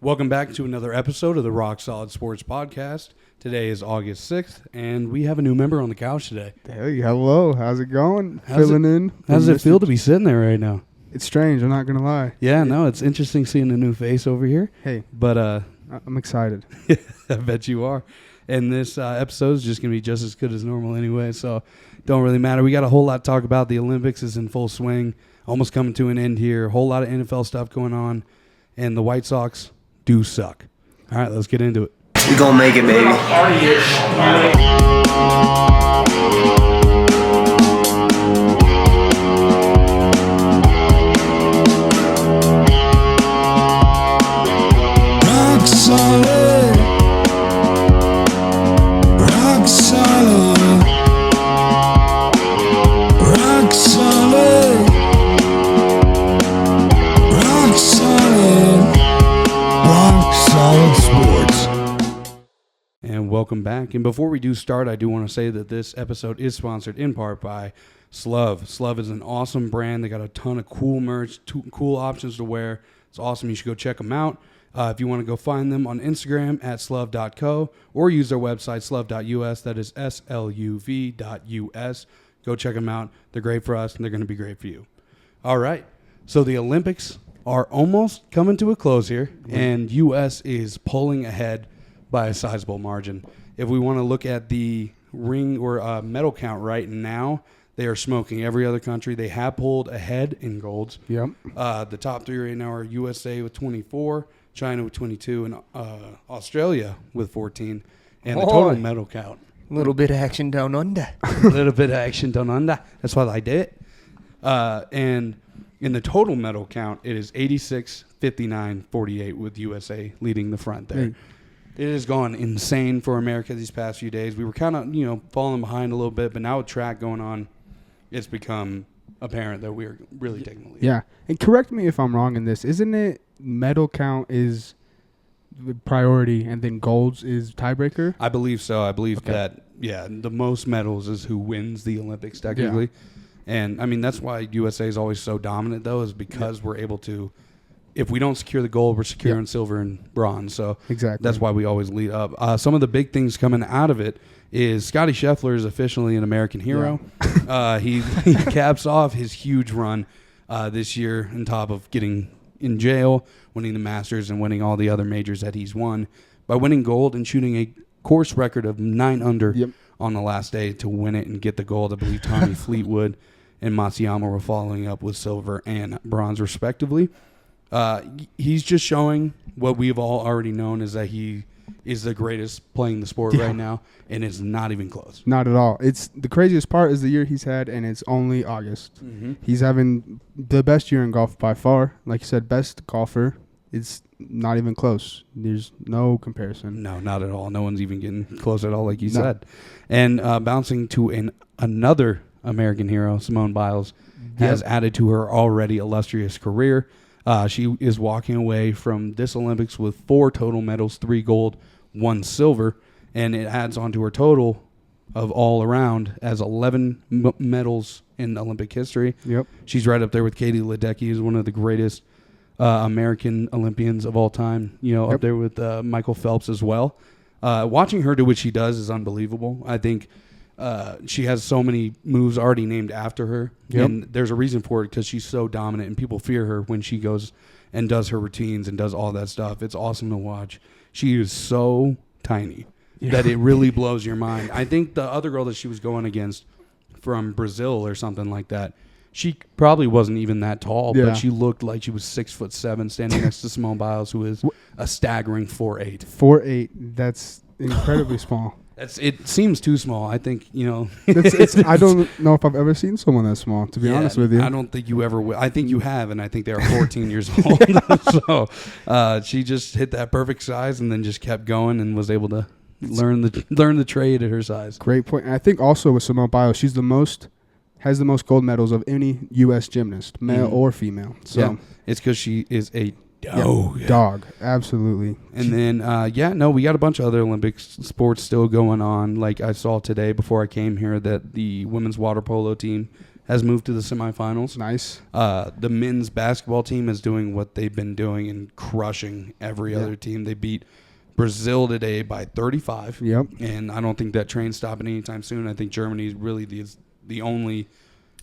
Welcome back to another episode of the Rock Solid Sports Podcast. Today is August 6th, and we have a new member on the couch today. Hey, hello. How's it going? Filling in. How does it feel to be sitting there right now? It's strange. I'm not going to lie. Yeah, no, it's interesting seeing a new face over here. Hey. But I'm excited. I bet you are. And this episode is just going to be just as good as normal anyway, so don't really matter. We got a whole lot to talk about. The Olympics is in full swing, almost coming to an end here. A whole lot of NFL stuff going on, and the White Sox do suck. All right, let's get into it. We gonna make it, baby. Rock solid. Rock solid. Rock solid. Rock solid. Rock solid sports. And welcome back. And before we do start, I do want to say that this episode is sponsored in part by Slove. Slove is an awesome brand. They got a ton of cool merch, cool options to wear. It's awesome. You should go check them out. If you want to go find them on Instagram at sluv.co or use their website, sluv.us. That is sluv.us. Go check them out. They're great for us, and they're going to be great for you. All right. So the Olympics are almost coming to a close here, and U.S. is pulling ahead by a sizable margin. If we want to look at the ring or medal count right now, they are smoking every other country. They have pulled ahead in golds. Yep. The top three right now are USA with 24, China with 22, and Australia with 14. And the total medal count. Little bit of action down under. A little bit of action done under. That's what I did. And in the total medal count, it is 86, 59, 48 with USA leading the front there. Hey. It has gone insane for America these past few days. We were kind of, falling behind a little bit, but now with track going on, it's become apparent that we're really taking the lead. Yeah. And correct me if I'm wrong in this. Isn't it medal count is the priority and then golds is tiebreaker? I believe so. I believe that, the most medals is who wins the Olympics technically. Yeah. And, I mean, that's why USA is always so dominant, though, is because we're able to, if we don't secure the gold, we're securing silver and bronze. So exactly. That's why we always lead up. Some of the big things coming out of it is Scotty Scheffler is officially an American hero. Yeah. He caps off his huge run this year on top of getting in jail, winning the Masters, and winning all the other majors that he's won by winning gold and shooting a course record of 9 under on the last day to win it and get the gold. I believe Tommy Fleetwood and Matsuyama were following up with silver and bronze respectively. He's just showing what we've all already known is that he is the greatest playing the sport right now, and it's not even close. Not at all. It's the craziest part is the year he's had, and it's only August. Mm-hmm. He's having the best year in golf by far. Like you said, best golfer. It's not even close. There's no comparison. No, not at all. No one's even getting close at all, like you said. And bouncing to another American hero, Simone Biles, has added to her already illustrious career. She is walking away from this Olympics with 4 total medals, 3 gold, 1 silver, and it adds on to her total of all around as 11 medals in Olympic history. Yep. She's right up there with Katie Ledecky, who's one of the greatest American Olympians of all time, up there with Michael Phelps as well. Watching her do what she does is unbelievable. I think she has so many moves already named after her, and there's a reason for it because she's so dominant, and people fear her when she goes and does her routines and does all that stuff. It's awesome to watch. She is so tiny that it really blows your mind. I think the other girl that she was going against from Brazil or something like that, she probably wasn't even that tall, but she looked like she was 6'7", standing next to Simone Biles, who is a staggering 4'8". 4'8". That's incredibly small. It seems too small. I think, I don't know if I've ever seen someone that small, to be honest with you. I don't think you ever will. I think you have, and I think they are 14 years old. So she just hit that perfect size and then just kept going and was able to learn the trade at her size. Great point. And I think also with Simone Biles, she's has the most gold medals of any U.S. gymnast, male or female. So it's because she is a Dog, absolutely. And then, we got a bunch of other Olympic sports still going on. Like I saw today before I came here that the women's water polo team has moved to the semifinals. Nice. The men's basketball team is doing what they've been doing and crushing every other team. They beat Brazil today by 35. Yep. And I don't think that train's stopping anytime soon. I think Germany is really the only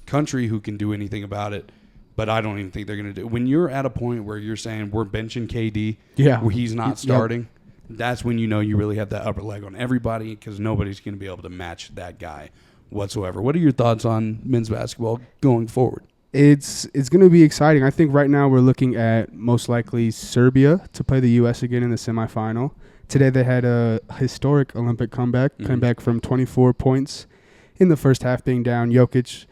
country who can do anything about it. But I don't even think they're going to do it. When you're at a point where you're saying we're benching KD, where he's not starting, that's when you know you really have that upper leg on everybody because nobody's going to be able to match that guy whatsoever. What are your thoughts on men's basketball going forward? It's going to be exciting. I think right now we're looking at most likely Serbia to play the U.S. again in the semifinal. Today they had a historic Olympic comeback, came back from 24 points in the first half being down. Jokic,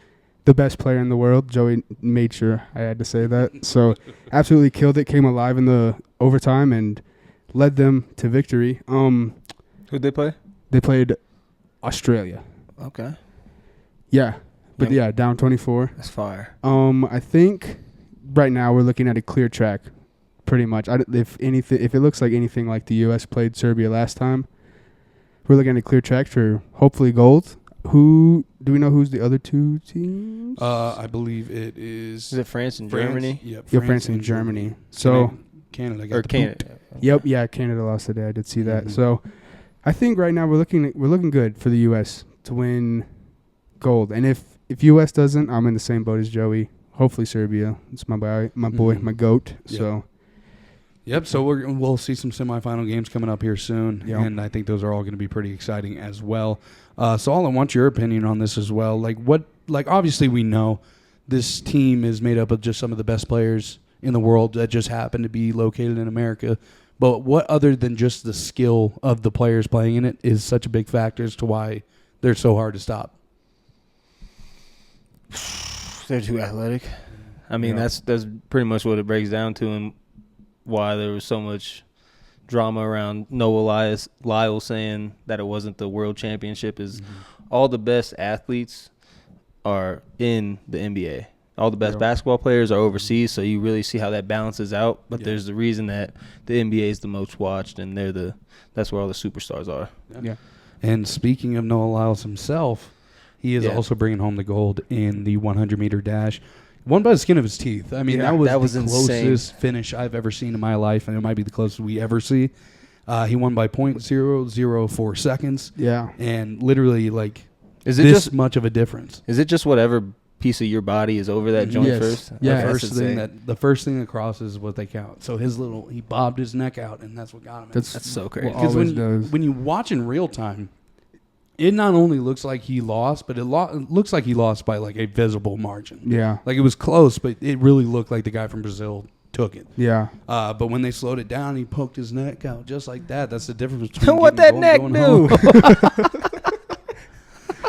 the best player in the world. Joey made sure I had to say that. So absolutely killed it, came alive in the overtime and led them to victory. Who'd they play? They played Australia. Okay. Yeah. But down 24. That's fire. I think right now we're looking at a clear track pretty much. If it looks like anything like the US played Serbia last time, we're looking at a clear track for hopefully gold. Do we know who's the other two teams? I believe it is. Is it France and Germany? Yep, France and Germany. So Canada got Canada. Yep, yeah, Canada lost today. I did see that. So I think right now we're looking good for the US to win gold. And if US doesn't, I'm in the same boat as Joey. Hopefully Serbia. It's my boy, my goat. Yep. So Yep, so we'll see some semifinal games coming up here soon, Yep. and I think those are all going to be pretty exciting as well. So I want your opinion on this as well. Obviously we know this team is made up of just some of the best players in the world that just happen to be located in America. But what other than just the skill of the players playing in it is such a big factor as to why they're so hard to stop? They're too athletic. I mean, that's pretty much what it breaks down to, and why there was so much drama around Noah Lyle saying that it wasn't the world championship is all the best athletes are in the NBA. All the best basketball players are overseas, so you really see how that balances out. But there's the reason that the NBA is the most watched, and that's where all the superstars are. yeah. And speaking of Noah Lyles himself, he is also bringing home the gold in the 100-meter dash. Won by the skin of his teeth. I mean, that was the closest finish I've ever seen in my life, and it might be the closest we ever see. He won by .004 seconds. Yeah. And literally, is it this much of a difference. Is it just whatever piece of your body is over that joint first? Yeah. The first thing that crosses is what they count. So he bobbed his neck out, and that's what got him. That's so crazy. Because when you watch in real time, it not only looks like he lost, but it looks like he lost by a visible margin. Yeah. It was close, but it really looked like the guy from Brazil took it. Yeah. But when they slowed it down, he poked his neck out just like that. That's the difference between what that neck do?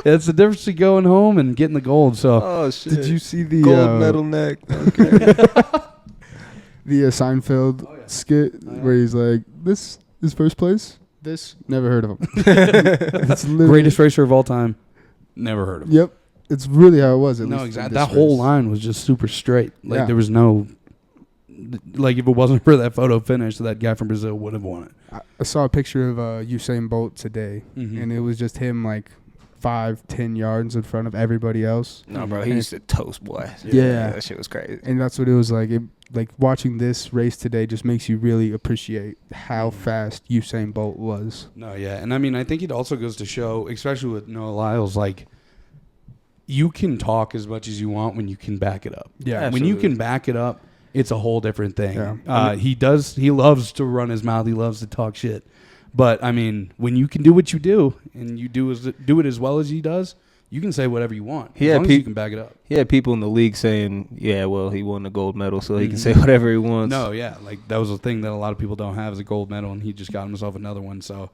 It's the difference between going home and getting the gold. So, oh shit! Did you see the gold medal neck? Okay. The Seinfeld skit where he's like, "This is first place." This never heard of him. It's greatest racer of all time. Never heard of him. Yep, it's really how it was. No, exactly. That whole line was just super straight. There was no. If it wasn't for that photo finish, that guy from Brazil would have won it. I saw a picture of Usain Bolt today, and it was just him 5-10 yards in front of everybody else. No, bro, he used to toast, boy. Yeah, that shit was crazy. And that's what it was like. Watching this race today just makes you really appreciate how fast Usain Bolt was. No, yeah, and I mean, I think it also goes to show, especially with Noah Lyles, you can talk as much as you want when you can back it up. Yeah, when absolutely. you can back it up, it's a whole different thing. Yeah. He loves to run his mouth. He loves to talk shit. But, I mean, when you can do what you do and you do it as well as he does, you can say whatever you want as long as you can back it up. He had people in the league saying, yeah, well, he won the gold medal, so he can say whatever he wants. No, yeah. That was a thing that a lot of people don't have is a gold medal, and he just got himself another one. So,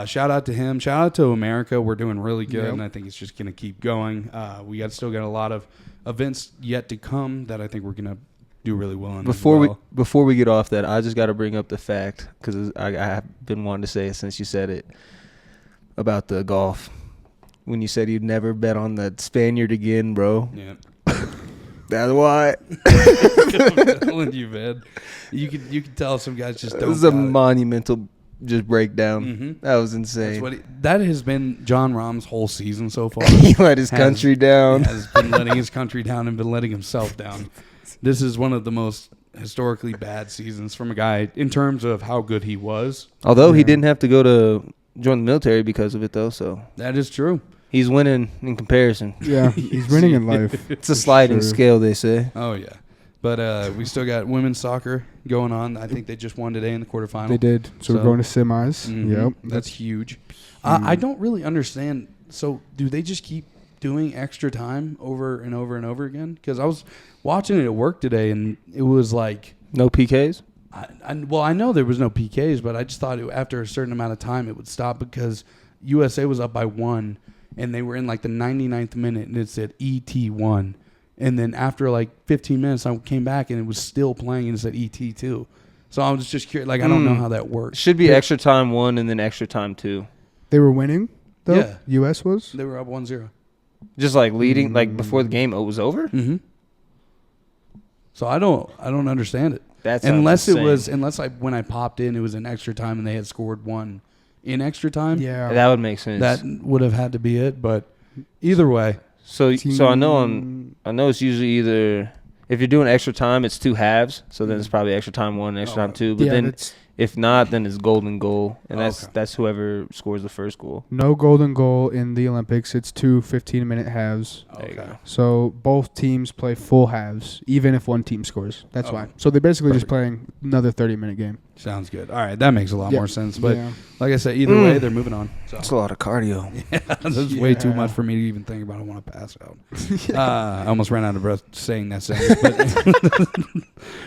shout out to him. Shout out to America. We're doing really good, and I think it's just going to keep going. We still got a lot of events yet to come that I think we're going to do really well in. Before we get off that, I just got to bring up the fact, because I have been wanting to say it since you said it, about the golf. When you said you'd never bet on the Spaniard again, bro. Yeah. That's why. I'm telling you, man. You can tell some guys just don't. This is a monumental just break down. Mm-hmm. That was insane. That has been John Rahm's whole season so far. He let his country down. Has been letting his country down and been letting himself down. This is one of the most historically bad seasons from a guy in terms of how good he was. Although he didn't have to go to join the military because of it, though. So that is true. He's winning in comparison. Yeah, he's winning in life. It's a sliding scale, they say. Oh, yeah. But we still got women's soccer going on. I think they just won today in the quarterfinal. They did. So we're going to semis. Mm-hmm. Yep. That's huge. I don't really understand. So do they just keep doing extra time over and over and over again? Because I was watching it at work today, and it was like... No PKs? I know there was no PKs, but I just thought after a certain amount of time it would stop because USA was up by 1, and they were in like the 99th minute, and it said ET1. And then after like 15 minutes, I came back, and it was still playing, and it said ET2. So I was just curious. Like, I don't know how that works. Should be extra time 1 and then extra time 2. They were winning, though? Yeah. U.S. was? They were up 1-0. Just like leading, like before the game was over? Mm-hmm. So I don't understand it. That's unless when I popped in, it was in extra time and they had scored 1 in extra time. Yeah. That would make sense. That would have had to be it, but either way. So I know it's usually either if you're doing extra time, it's 2 halves. So then it's probably extra time 1, extra time 2. But then if not, then it's golden goal, and that's whoever scores the first goal. No golden goal in the Olympics. It's 2 15-minute halves. There you go. So both teams play full halves, even if one team scores. That's why. So they're basically just playing another 30-minute game. Sounds good. All right, that makes a lot more sense. But like I said, either way, they're moving on. So. That's a lot of cardio. Yeah, that's way too much for me to even think about. I want to pass out. I almost ran out of breath saying that sentence. But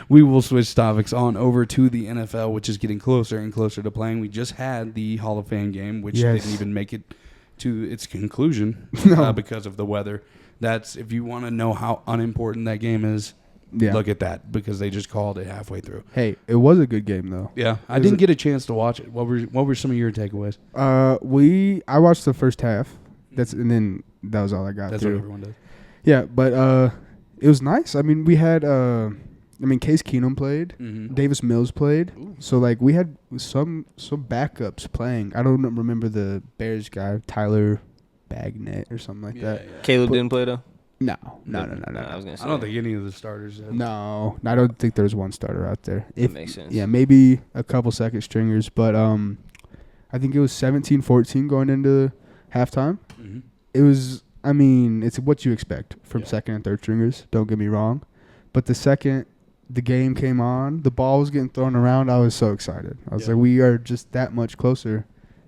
we will switch topics on over to the NFL, which is getting closer and closer to playing. We just had the Hall of Fame game, which didn't even make it to its conclusion because of the weather. That's if you want to know how unimportant that game is. Yeah. Look at that because they just called it halfway through. Hey, it was a good game though. Yeah, I didn't get a chance to watch it. What were some of your takeaways? I watched the first half. And then that was all I got. That's through. what everyone does. Yeah, but it was nice. I mean, we had Case Keenum played. Mm-hmm. Davis Mills played. Ooh. So like we had some backups playing. I don't remember the Bears guy, Tyler Bagnett or something like that. Yeah. Caleb didn't play though. No. I was gonna say I don't think any of the starters did. No, I don't think there's one starter out there. That makes sense. Yeah, maybe a couple second stringers, but I think it was 17-14 going into halftime. Mm-hmm. It was, it's what you expect from second and third stringers. Don't get me wrong, but the second the game came on, the ball was getting thrown around. I was so excited. I was like, we are just that much closer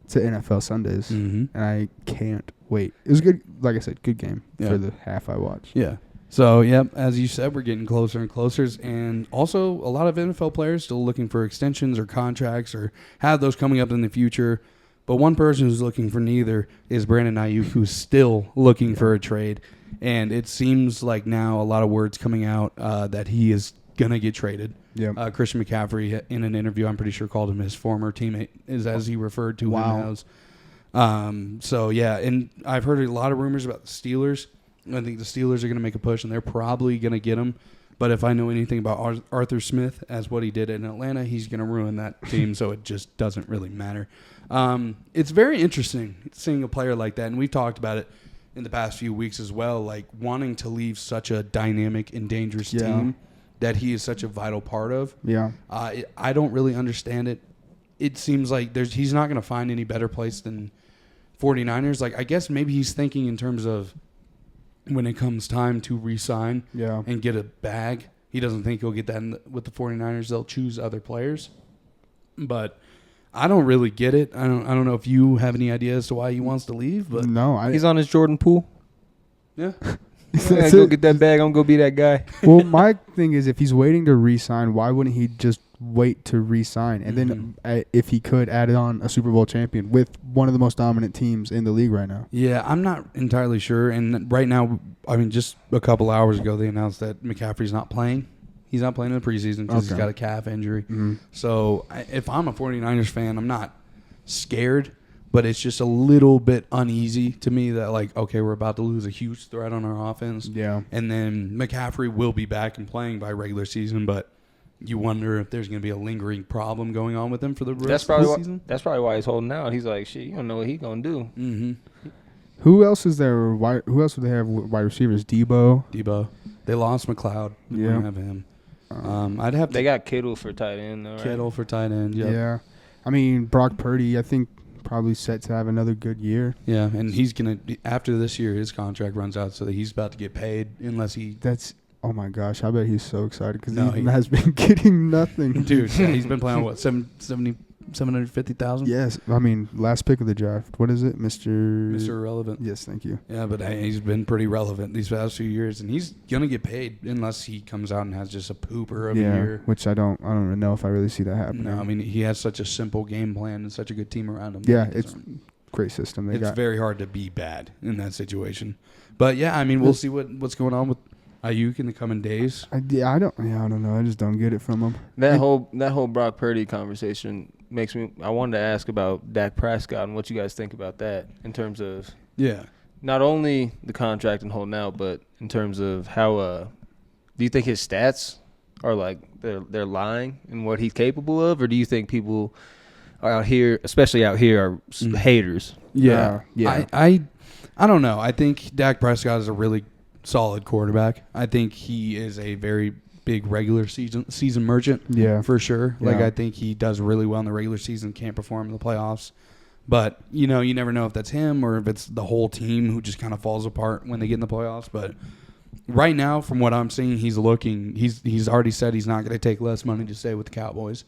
to NFL Sundays, and I can't wait. It was good. Like I said, good game for the half I watched. Yeah. So, as you said, we're getting closer and closer. And also, a lot of NFL players still looking for extensions or contracts or have those coming up in the future. But one person who's looking for neither is Brandon Ayuk, who's still looking for a trade. And it seems like now a lot of words coming out that he is going to get traded. Yeah. Christian McCaffrey, in an interview, I'm pretty sure called him his former teammate, as he referred to him as. And I've heard a lot of rumors about the Steelers. I think the Steelers are going to make a push, and they're probably going to get him. But if I know anything about Arthur Smith, as what he did in Atlanta, he's going to ruin that team, so it just doesn't really matter. It's very interesting seeing a player like that, and we've talked about it in the past few weeks as well, like wanting to leave such a dynamic and dangerous team that he is such a vital part of. Yeah, I don't really understand it. It seems like he's not going to find any better place than 49ers. Like, I guess maybe he's thinking in terms of when it comes time to re-sign and get a bag. He doesn't think he'll get that with the 49ers. They'll choose other players. But I don't really get it. I don't know if you have any idea as to why he wants to leave. But he's on his Jordan Poole. Yeah. I go get that bag. I'm going to be that guy. Well, my thing is, if he's waiting to re-sign, why wouldn't he just wait to re-sign? And then if he could add on a Super Bowl champion with one of the most dominant teams in the league right now. Yeah, I'm not entirely sure. And right now, just a couple hours ago, they announced that McCaffrey's not playing. He's not playing in the preseason because he's got a calf injury. Mm-hmm. So if I'm a 49ers fan, I'm not scared, but it's just a little bit uneasy to me that, okay, we're about to lose a huge threat on our offense. Yeah. And then McCaffrey will be back and playing by regular season, but you wonder if there's going to be a lingering problem going on with him for the rest That's of probably the why, season. that's probably why he's holding out. He's like, shit, you don't know what he's gonna do. Mm-hmm. Who else is there? Who else would they have wide receivers? Debo. They lost McLeod. They Yeah. wouldn't have him. I'd have They to got Kittle for tight end, though, right? Kittle for tight end. Yep. Yeah. I mean, Brock Purdy, I think, probably set to have another good year. Yeah, and he's going to, after this year, his contract runs out, so that he's about to get paid unless he. Oh my gosh, I bet he's so excited because No, he he- has been getting nothing. Dude, he's been playing, what, 750,000? Yes, I mean, last pick of the draft. What is it, Mr. Irrelevant. Yes, thank you. Yeah, but hey, he's been pretty relevant these past few years, and he's gonna get paid unless he comes out and has just a pooper of a year. Which I don't even know if I really see that happening. No, I mean he has such a simple game plan and such a good team around him. Yeah, it's great system. It's very hard to be bad in that situation. But yeah, I mean we'll see what's going on with Ayuk in the coming days. I don't know. I just don't get it from him. That whole Brock Purdy conversation makes me. I wanted to ask about Dak Prescott and what you guys think about that in terms of not only the contract and holding out, but in terms of how. Do you think his stats are like they're lying in what he's capable of, or do you think people are out here, especially out here, are haters? Yeah. I don't know. I think Dak Prescott is a really solid quarterback. I think he is a very big regular season merchant. Yeah, for sure. Yeah. Like I think he does really well in the regular season, can't perform in the playoffs. But you never know if that's him or if it's the whole team who just kind of falls apart when they get in the playoffs. But right now, from what I'm seeing, he's already said he's not going to take less money to stay with the Cowboys.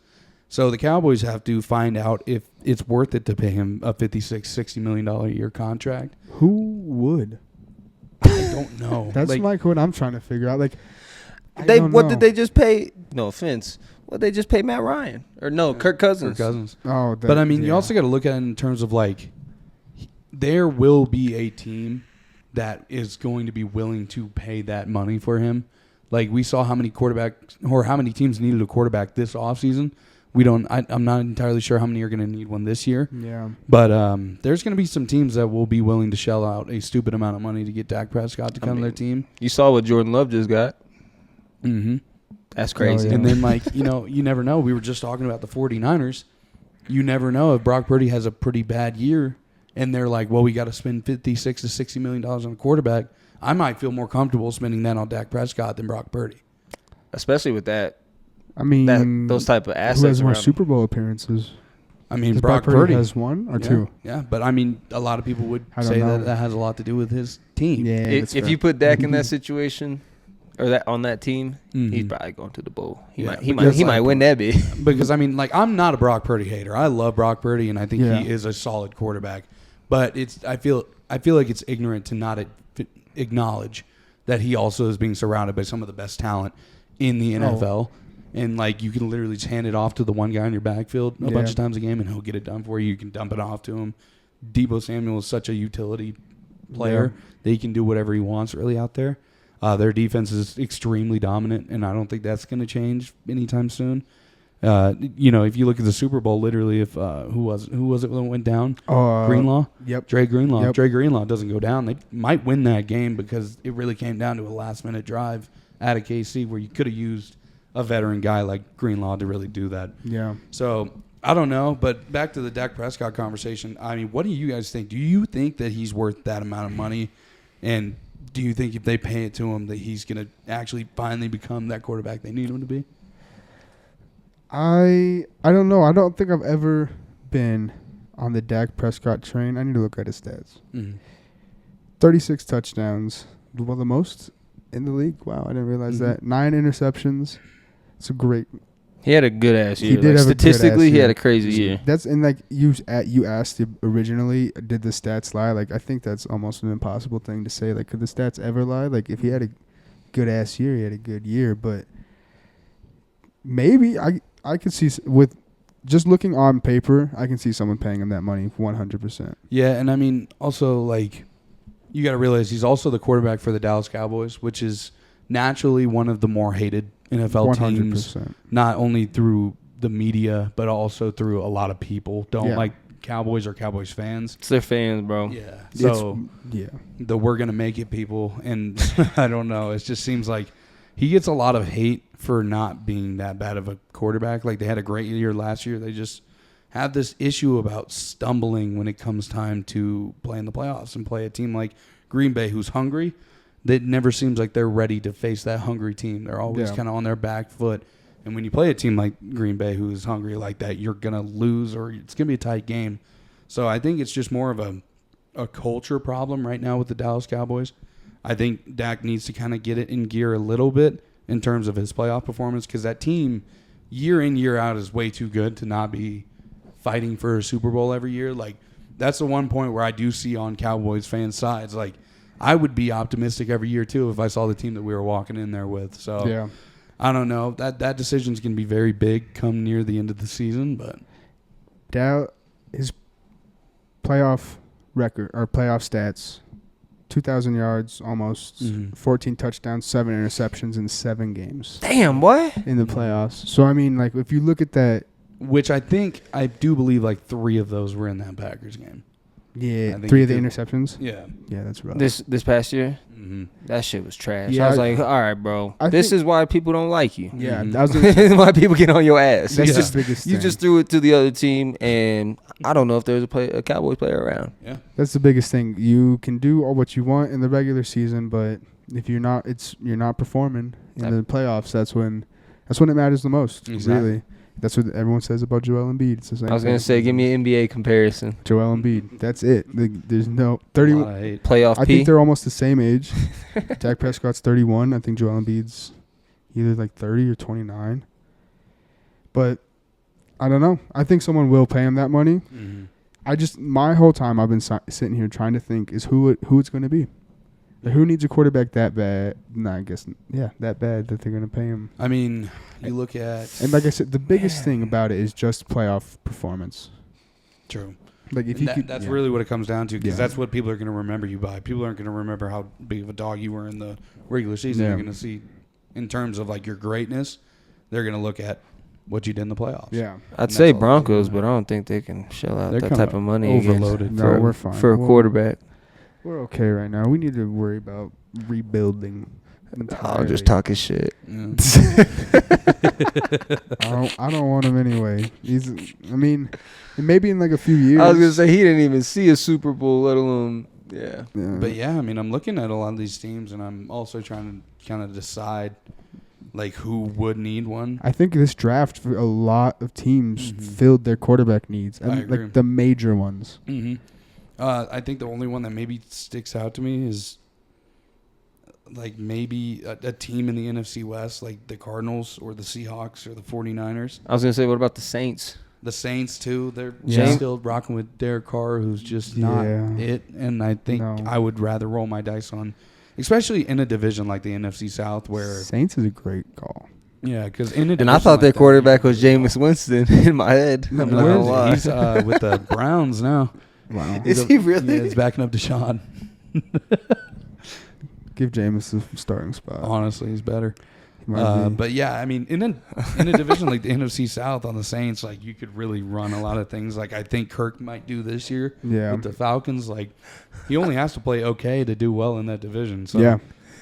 So the Cowboys have to find out if it's worth it to pay him a $56-60 million a year contract. Who would? I don't know. That's like what I'm trying to figure out. Like, Did they just pay? No offense. What they just pay Matt Ryan or no Kirk Cousins? Kirk Cousins. Oh, but I mean, you also got to look at it in terms of like, there will be a team that is going to be willing to pay that money for him. Like we saw how many teams needed a quarterback this offseason. I'm not entirely sure how many are going to need one this year. Yeah. But there's going to be some teams that will be willing to shell out a stupid amount of money to get Dak Prescott to come to their team. You saw what Jordan Love just got. Mm-hmm. That's crazy. Oh, yeah. And then, you never know. We were just talking about the 49ers. You never know if Brock Purdy has a pretty bad year and they're like, well, we got to spend $56 to $60 million on a quarterback. I might feel more comfortable spending that on Dak Prescott than Brock Purdy. Especially with that. I mean, those type of assets. Who has more around Super Bowl appearances? I mean, Brock Purdy has one or two. Yeah, but I mean, a lot of people would I don't say know. that has a lot to do with his team. Yeah. If you put Dak in that situation or that on that team, he's probably going to the bowl. He might win that big. Because I mean, like, I'm not a Brock Purdy hater. I love Brock Purdy, and I think he is a solid quarterback. But I feel like it's ignorant to not acknowledge that he also is being surrounded by some of the best talent in the NFL. And, like, you can literally just hand it off to the one guy in your backfield a bunch of times a game, and he'll get it done for you. You can dump it off to him. Deebo Samuel is such a utility player that he can do whatever he wants really out there. Their defense is extremely dominant, and I don't think that's going to change anytime soon. If you look at the Super Bowl, literally, if who was it that went down? Greenlaw? Yep. Dre Greenlaw. Yep. If Dre Greenlaw doesn't go down, they might win that game because it really came down to a last-minute drive out of KC where you could have used a veteran guy like Greenlaw to really do that. Yeah. So, I don't know, but back to the Dak Prescott conversation. I mean, what do you guys think? Do you think that he's worth that amount of money? And do you think if they pay it to him that he's going to actually finally become that quarterback they need him to be? I don't know. I don't think I've ever been on the Dak Prescott train. I need to look at his stats. 36 touchdowns. Well, the most in the league. Wow, I didn't realize that. 9 interceptions. It's a great. He had a good ass year. He did have statistically, a good-ass he had year. a crazy year. That's and like you asked originally, did the stats lie? Like I think that's almost an impossible thing to say. Like, could the stats ever lie? Like if he had a good ass year, he had a good year. But maybe I could see with just looking on paper, I can see someone paying him that money 100%. Yeah, and I mean also like you got to realize he's also the quarterback for the Dallas Cowboys, which is naturally one of the more hated NFL 100%. teams, not only through the media, but also through a lot of people. Don't like Cowboys or Cowboys fans. It's their fans, bro. Yeah. So, the we're going to make it people. And I don't know. It just seems like he gets a lot of hate for not being that bad of a quarterback. Like, they had a great year last year. They just have this issue about stumbling when it comes time to play in the playoffs and play a team like Green Bay who's hungry. It never seems like they're ready to face that hungry team. They're always kind of on their back foot. And when you play a team like Green Bay who's hungry like that, you're going to lose or it's going to be a tight game. So I think it's just more of a culture problem right now with the Dallas Cowboys. I think Dak needs to kind of get it in gear a little bit in terms of his playoff performance because that team year in, year out is way too good to not be fighting for a Super Bowl every year. Like, that's the one point where I do see on Cowboys fans' sides. Like, I would be optimistic every year, too, if I saw the team that we were walking in there with. So, I don't know. That decision's going to be very big come near the end of the season. But his playoff record or playoff stats, 2,000 yards almost, 14 touchdowns, 7 interceptions in 7 games. Damn, boy. In the playoffs. So, I mean, like, if you look at that. Which I do believe like 3 of those were in that Packers game. Yeah, 3 of the interceptions. Yeah, that's rough. This past year, that shit was trash. I was like, all right, bro, this is why people don't like you. Yeah, this is why people get on your ass. That's just the biggest thing. You just threw it to the other team, and I don't know if there's a Cowboys player around. Yeah, that's the biggest thing. You can do all what you want in the regular season, but if you're not performing in the playoffs. That's when it matters the most. Exactly. Really. That's what everyone says about Joel Embiid. It's the same I was going to say, give me an NBA comparison. Joel Embiid. That's it. There's no 30. Playoff I think they're almost the same age. Dak Prescott's 31. I think Joel Embiid's either like 30 or 29. But I don't know. I think someone will pay him that money. My whole time I've been sitting here trying to think is who it's going to be. Like, who needs a quarterback that bad? That bad that they're going to pay him. I mean, you look at... And like I said, the biggest thing about it is just playoff performance. True. Like if that's really what it comes down to because that's what people are going to remember you by. People aren't going to remember how big of a dog you were in the regular season. They're going to see, in terms of like your greatness, they're going to look at what you did in the playoffs. Yeah. I'd say Broncos, but I don't think they can shell out that type of money overloaded. we're fine. For a quarterback. We're okay right now. We need to worry about rebuilding. I'll just talk his shit. Yeah. I don't want him anyway. Maybe in like a few years. I was gonna say he didn't even see a Super Bowl, let alone But I mean, I'm looking at a lot of these teams, and I'm also trying to kind of decide like who would need one. I think this draft for a lot of teams filled their quarterback needs, and like the major ones. I think the only one that maybe sticks out to me is like maybe a team in the NFC West, like the Cardinals or the Seahawks or the 49ers. I was going to say, what about the Saints? The Saints, too. They're still rocking with Derek Carr, who's just not it. And I think I would rather roll my dice on, especially in a division like the NFC South where... Saints is a great call. Yeah, because in a division and I thought their quarterback was Jameis Winston in my head. I'm not gonna lie. He's with the Browns now. Wow. Is he really? Yeah, he's backing up Deshaun. Give Jameis a starting spot. Honestly, he's better. But yeah, I mean, in a division like the NFC South on the Saints, like you could really run a lot of things. Like I think Kirk might do this year with the Falcons. Like he only has to play okay to do well in that division. So yeah,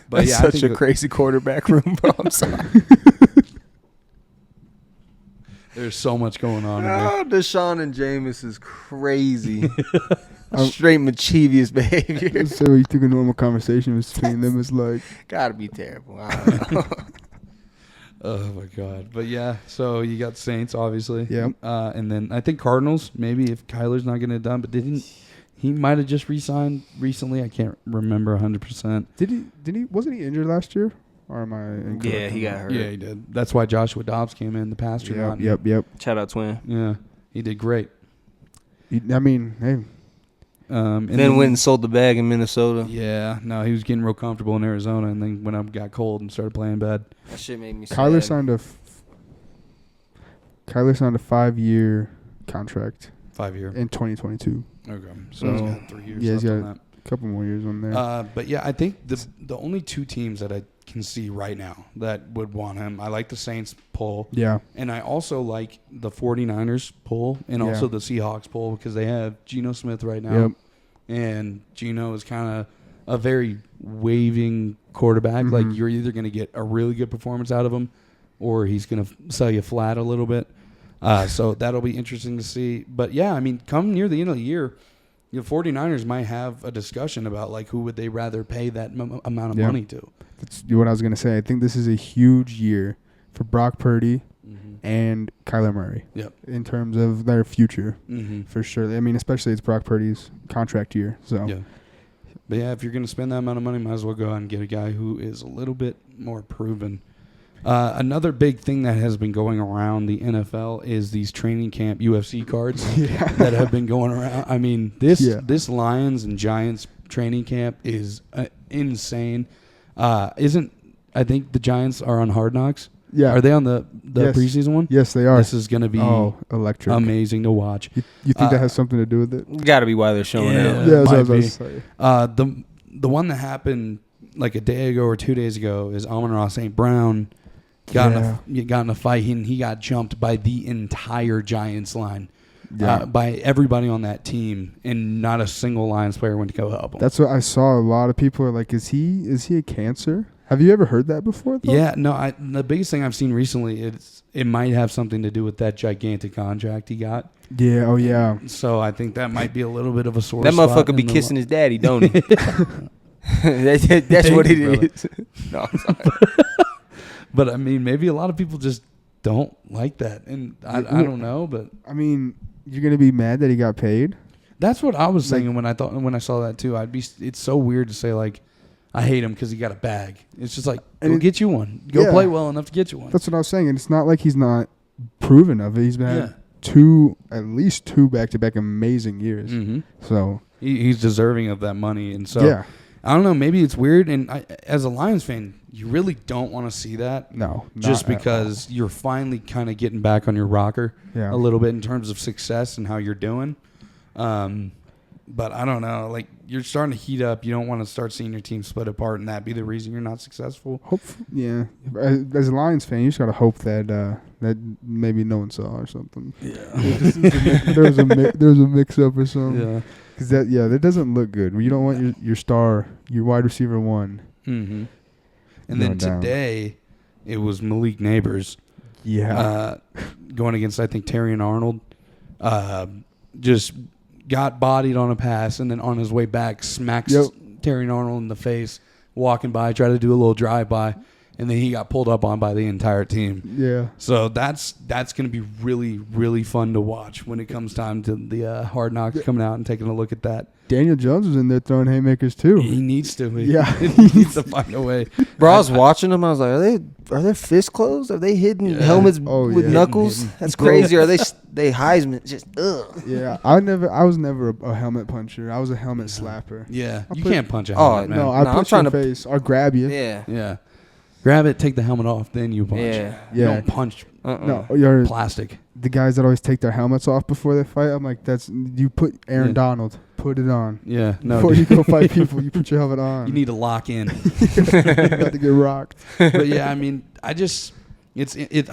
but that's such a crazy quarterback room, bro. I'm sorry. There's so much going on in there. Deshaun and Jameis is crazy. Straight mischievous behavior. So you think a normal conversation between them is like... Gotta be terrible. I don't know. Oh, my God. But, yeah, so you got Saints, obviously. Yeah. And then I think Cardinals, maybe if Kyler's not getting it done. But he might have just re-signed recently. I can't remember 100%. Did he? Wasn't he injured last year? Or am I incorrect? Yeah, he got hurt. Yeah, he did. That's why Joshua Dobbs came in the past year. Yep. Shout out Twin. Yeah, he did great. I mean, hey. And then went and sold the bag in Minnesota. Yeah, no, he was getting real comfortable in Arizona, and then went up, got cold, and started playing bad. That shit made me sad. Kyler signed a 5-year contract. 5-year. In 2022. Okay, so he's got 3 years left he's got on that. A couple more years on there. But yeah, I think the only 2 teams that I can see right now that would want him, I like the Saints pull. Yeah. And I also like the 49ers pull and also the Seahawks pull because they have Geno Smith right now. Yep. And Geno is kind of a very waving quarterback. Like you're either going to get a really good performance out of him or he's going to sell you flat a little bit. So that'll be interesting to see. But, yeah, I mean, come near the end of the year, the 49ers might have a discussion about, like, who would they rather pay that amount of money to. That's what I was going to say. I think this is a huge year for Brock Purdy and Kyler Murray in terms of their future, for sure. I mean, especially it's Brock Purdy's contract year. So, yeah. But, yeah, if you're going to spend that amount of money, might as well go out and get a guy who is a little bit more proven. Another big thing that has been going around the NFL is these training camp UFC cards that have been going around. I mean, this Lions and Giants training camp is insane. I think the Giants are on Hard Knocks? Yeah. Are they on the preseason one? Yes, they are. This is going to be electric, amazing to watch. You think that has something to do with it? Got to be why they're showing out. Yeah, that's what I was about to say. The one that happened like a day ago or 2 days ago is Amon-Ra St. Brown got in a fight, and he got jumped by the entire Giants line. By everybody on that team, and not a single Lions player went to go help him. That's what I saw. A lot of people are like, "Is he a cancer?" Have you ever heard that before, though? Yeah, no. The biggest thing I've seen recently is it might have something to do with that gigantic contract he got. Yeah. Oh, yeah. So I think that might be a little bit of a sore That spot motherfucker be kissing his daddy, don't he? That's what it is. No, I'm sorry. But I mean, maybe a lot of people just don't like that, and I don't know. But I mean, you're gonna be mad that he got paid? That's what I was thinking when I saw that too. It's so weird to say like, I hate him because he got a bag. It's just like, go get you one. Go play well enough to get you one. That's what I was saying. And it's not like he's not proven of it. He's been had at least two back-to-back amazing years. So he's deserving of that money. And so I don't know. Maybe it's weird. And as a Lions fan, you really don't want to see that. No, just because you're finally kind of getting back on your rocker a little bit in terms of success and how you're doing. But I don't know. Like, you're starting to heat up. You don't want to start seeing your team split apart, and that be the reason you're not successul. As a Lions fan, you just gotta hope that maybe no one saw or something. Yeah, there was a mix up or something. Yeah, because that doesn't look good. You don't want your star, your wide receiver one. And then today, it was Malik Neighbors. Yeah, going against I think Terry and Arnold. Just got bodied on a pass, and then on his way back, smacks Terry and Arnold in the face, walking by, tried to do a little drive-by, and then he got pulled up on by the entire team. Yeah. So that's going to be really, really fun to watch when it comes time to the Hard Knocks coming out and taking a look at that. Daniel Jones was in there throwing haymakers, too. He needs to. He needs to find a way. Bro, I was watching them. I was like, are their fists closed? Are they hitting helmets with knuckles? That's crazy. Are they Heisman? Just ugh. Yeah, I was never a helmet puncher. I was a helmet slapper. Yeah, you can't punch a helmet, man. No, I punch your face or grab you. Yeah. Grab it, take the helmet off, then you punch. Yeah. You don't punch plastic. The guys that always take their helmets off before they fight, I'm like, you put Aaron Donald, put it on. Yeah, no. Before you go fight people, you put your helmet on. You need to lock in. You're about to get rocked. But yeah, I mean, I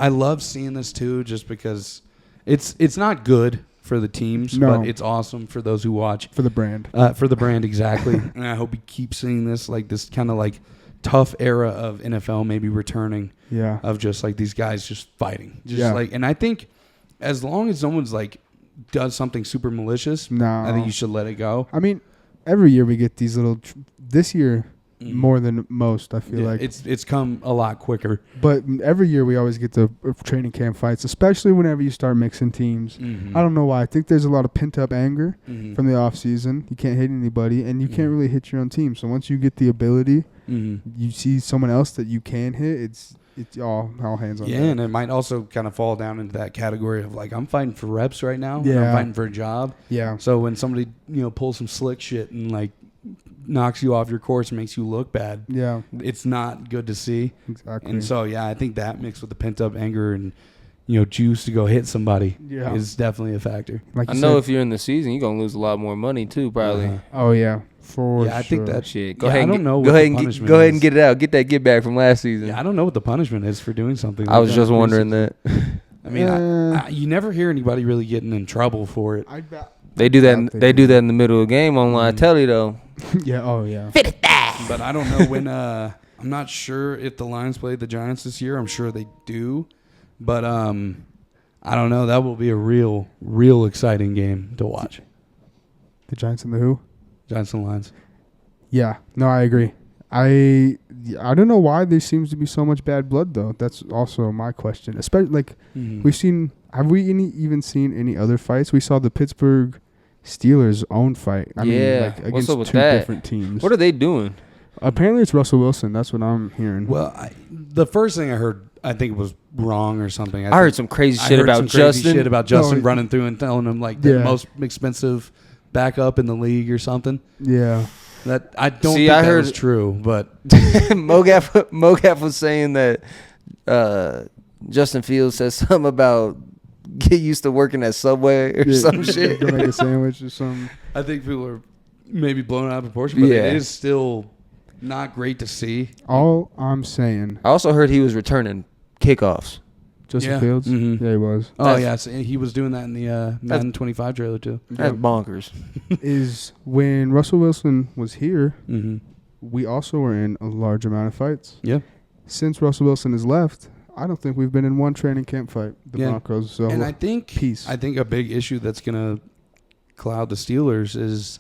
love seeing this too, just because it's not good for the teams, but it's awesome for those who watch. For the brand. For the brand, exactly. And I hope we keep seeing this kind of like tough era of NFL maybe returning. Yeah. Of just like these guys just fighting. And I think as long as someone's like does something super malicious, I think you should let it go. I mean, every year we get these little this year more than most, I feel like. It's come a lot quicker. But every year we always get the training camp fights, especially whenever you start mixing teams. I don't know why. I think there's a lot of pent-up anger from the offseason. You can't hit anybody, and you can't really hit your own team. So once you get the ability, you see someone else that you can hit, it's all hands on deck. Yeah, and it might also kind of fall down into that category of like, I'm fighting for reps right now. Yeah. And I'm fighting for a job. Yeah. So when somebody, pulls some slick shit and like knocks you off your course and makes you look bad, it's not good to see. Exactly. And so, I think that mixed with the pent-up anger and, juice to go hit somebody is definitely a factor. Like I know if you're in the season, you're going to lose a lot more money too, probably. Oh, yeah. For I think that shit. Go ahead and get it out. Get that get back from last season. Yeah, I don't know what the punishment is for doing something like I was just wondering that. I mean, you never hear anybody really getting in trouble for it. They do that. They do that in the middle of the game on live telly, though. Yeah. Oh, yeah. But I don't know when. I I'm not sure if the Lions play the Giants this year. I'm sure they do. But I don't know. That will be a real exciting game to watch. The Giants and the who? Giants and Lions. Yeah. No, I agree. I don't know why there seems to be so much bad blood, though. That's also my question. Especially, have we even seen any other fights? We saw the Pittsburgh Steelers' own fight. I mean, against what's up with two that? different teams. What are they doing? Apparently, it's Russell Wilson. That's what I'm hearing. Well, the first thing I heard, I think it was wrong or something. I heard some crazy shit about Justin. Running through and telling him the most expensive backup in the league or something. Yeah. That I don't think that was true, but Mogaf was saying that Justin Fields said something about get used to working at Subway or some shit. Go make a sandwich or something. I think people are maybe blown out of proportion, but it is still not great to see. All I'm saying. I also heard he was returning kickoffs. Justin Fields? Mm-hmm. Yeah, he was. Oh, yeah. So he was doing that in the Madden 25 trailer, too. That's bonkers. Is when Russell Wilson was here, mm-hmm. we also were in a large amount of fights. Yeah. Since Russell Wilson has left, I don't think we've been in one training camp fight, the Broncos. So and I think a big issue that's going to cloud the Steelers is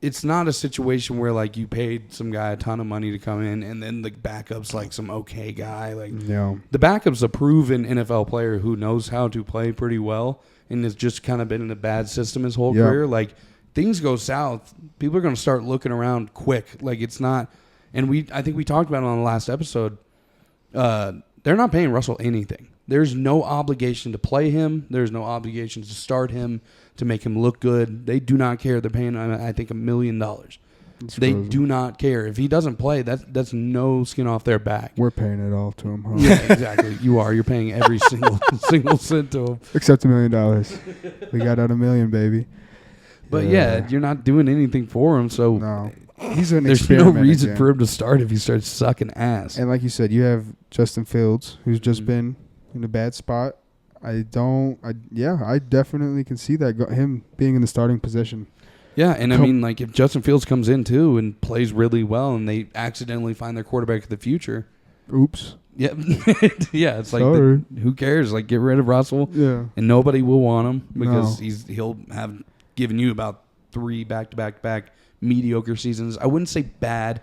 it's not a situation where you paid some guy a ton of money to come in and then the backup's some okay guy. The backup's a proven NFL player who knows how to play pretty well and has just kind of been in a bad system his whole career. Things go south, people are going to start looking around quick. It's not, and I think we talked about it on the last episode. They're not paying Russell anything. There's no obligation to play him. There's no obligation to start him, to make him look good. They do not care. They're paying, I think, $1 million. They do not care. If he doesn't play, that's no skin off their back. We're paying it all to him, huh? Yeah, exactly. You are. You're paying every single cent to him. Except $1 million. We got out $1 million, baby. But you're not doing anything for him, so no. He's an there's no reason for him to start if he starts sucking ass. And like you said, you have Justin Fields, who's just been in a bad spot. I definitely can see that him being in the starting position. Yeah, and I mean, if Justin Fields comes in too and plays really well, and they accidentally find their quarterback of the future, oops. Yeah, yeah. It's who cares? Get rid of Russell. Yeah, and nobody will want him because he'll have given you about 3 back-to-back mediocre seasons. I wouldn't say bad.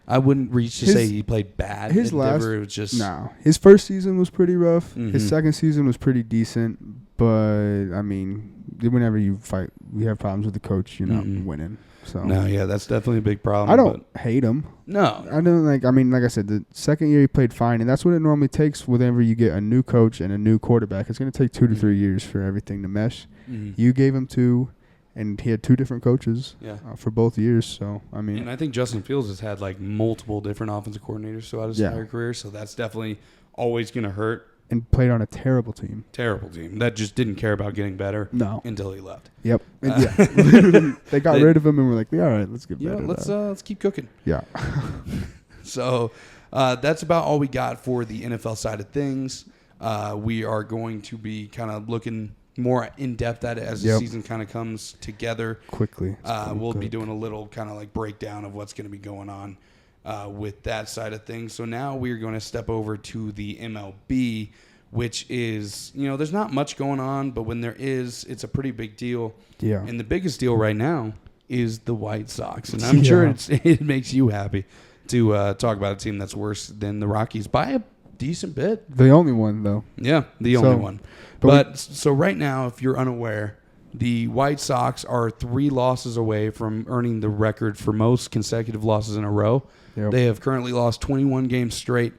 I wouldn't reach to say he played bad. His last, it was just his first season was pretty rough. Mm-hmm. His second season was pretty decent, but I mean, whenever you fight, we have problems with the coach. You're not winning. So that's definitely a big problem. I don't hate him. No, I don't like. I mean, like I said, the second year he played fine, and that's what it normally takes. Whenever you get a new coach and a new quarterback, it's going to take 2 to 3 years for everything to mesh. Mm-hmm. You gave him 2. And he had 2 different coaches for both years. So, I mean. And I think Justin Fields has had multiple different offensive coordinators throughout his entire career. So that's definitely always going to hurt. And played on a terrible team. Terrible team. That just didn't care about getting better until he left. Yep. Literally, they got rid of him and were like, all right, let's get better. Let's keep cooking. Yeah. So that's about all we got for the NFL side of things. We are going to be kind of looking more in depth at it as the season kind of comes together quickly. We'll be doing a little kind of breakdown of what's going to be going on with that side of things. So now we're going to step over to the MLB, which is, there's not much going on, but when there is, it's a pretty big deal. Yeah. And the biggest deal right now is the White Sox. And I'm sure it makes you happy to talk about a team that's worse than the Rockies by a decent bit. The only one, though. Yeah, the only one. But so right now, if you're unaware, the White Sox are 3 losses away from earning the record for most consecutive losses in a row. Yep. They have currently lost 21 games straight.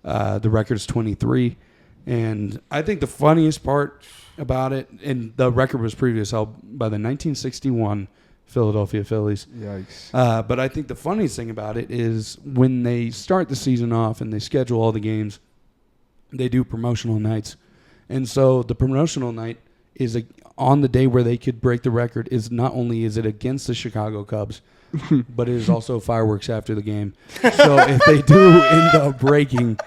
The record is 23. And I think the funniest part about it, and the record was previously held by the 1961 Philadelphia Phillies. Yikes. But I think the funniest thing about it is when they start the season off and they schedule all the games, they do promotional nights. And so the promotional night is on the day where they could break the record. Is not only is it against the Chicago Cubs, but it is also fireworks after the game. So if they do end up breaking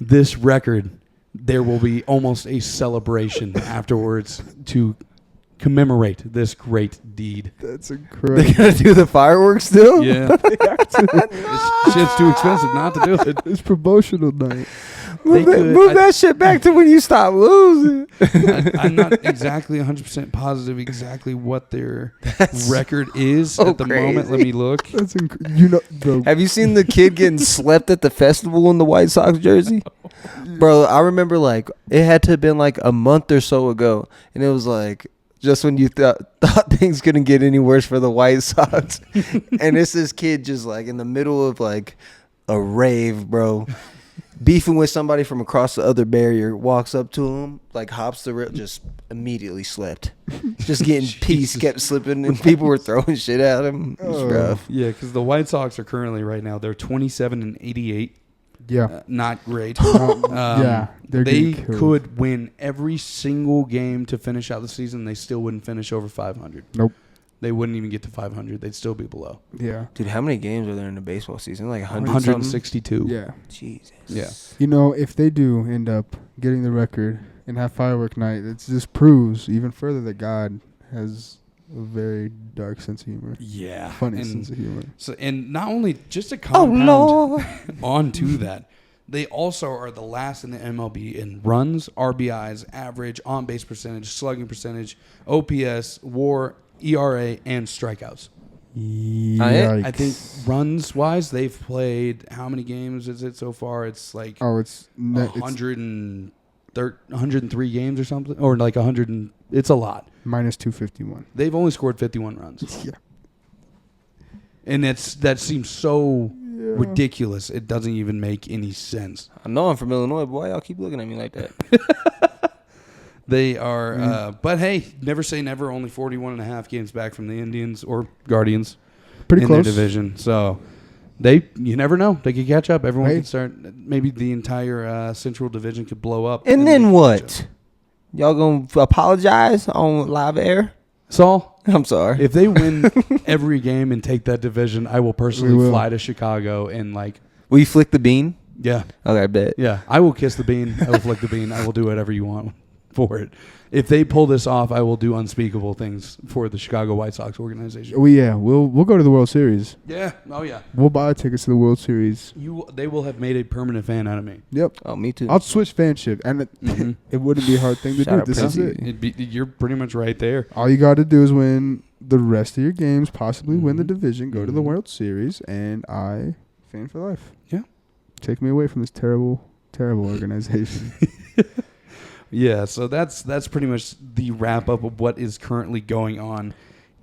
this record, there will be almost a celebration afterwards to commemorate this great deed. That's They're incredible. gonna do the fireworks still. Yeah, shit's too expensive not to do it. It's promotional night. They could- Move that shit back to when you stop losing. I'm not exactly 100% positive exactly what their record is so at the moment. Let me look. That's you know, bro. Have you seen the kid getting slept at the festival in the White Sox jersey? Bro, I remember like it had to have been like a month or so ago, and it was like just when you thought things couldn't get any worse for the White Sox, and it's this kid just like in the middle of like a rave, bro, beefing with somebody from across the other barrier, walks up to him, like hops the rail, just immediately slept, just getting peace, kept slipping, and people were throwing shit at him. It was rough. Yeah, because the White Sox are currently right now they're 27-88. Yeah. Not great. Yeah, they're they getting killed. could win every single game to finish out the season. They still wouldn't finish over 500. Nope. They wouldn't even get to 500. They'd still be below. Yeah. Dude, how many games are there in the baseball season? Like 162. Yeah. Jesus. Yeah. You know, if they do end up getting the record and have firework night, it just proves even further that God has a very dark sense of humor. Yeah. Funny And sense of humor. so, and not only just to compound onto that, they also are the last in the MLB in runs, RBIs, average, on-base percentage, slugging percentage, OPS, WAR, ERA, and strikeouts. Yikes. I think runs-wise, they've played, how many games is it so far? It's like it's 103 games or something, or like 100 and it's a lot. minus 251. They've only scored 51 runs. Yeah. And that seems so ridiculous. It doesn't even make any sense. I know I'm from Illinois, but why y'all keep looking at me like that? They are, but hey, never say never. Only 41.5 games back from the Indians or Guardians Pretty in close. their division. So you never know. They could catch up. Everyone Hey. could start. Maybe the entire Central Division could blow up. And they then could what? catch up. Y'all gonna apologize on live air? Saul, I'm sorry. if they win every game and take that division, I will We personally will. fly to Chicago and like, Will you flick the bean? yeah, Okay, I bet. yeah. I will kiss the bean. I will flick the bean. I will do whatever you want for it. If they pull this off, I will do unspeakable things for the Chicago White Sox organization. We'll go to the World Series. Yeah. Oh yeah. We'll buy tickets to the World Series. They will have made a permanent fan out of me. Yep. Oh, me too. I'll switch fanship, and Mhm. it wouldn't be a hard thing to Shout do. out This is Prince. it. You're pretty much right there. All you got to do is win the rest of your games, possibly win the Mhm. division, go to the Mhm. World Series, and I fan for life. Yeah. Take me away from this terrible, terrible organization. Yeah, so that's pretty much the wrap up of what is currently going on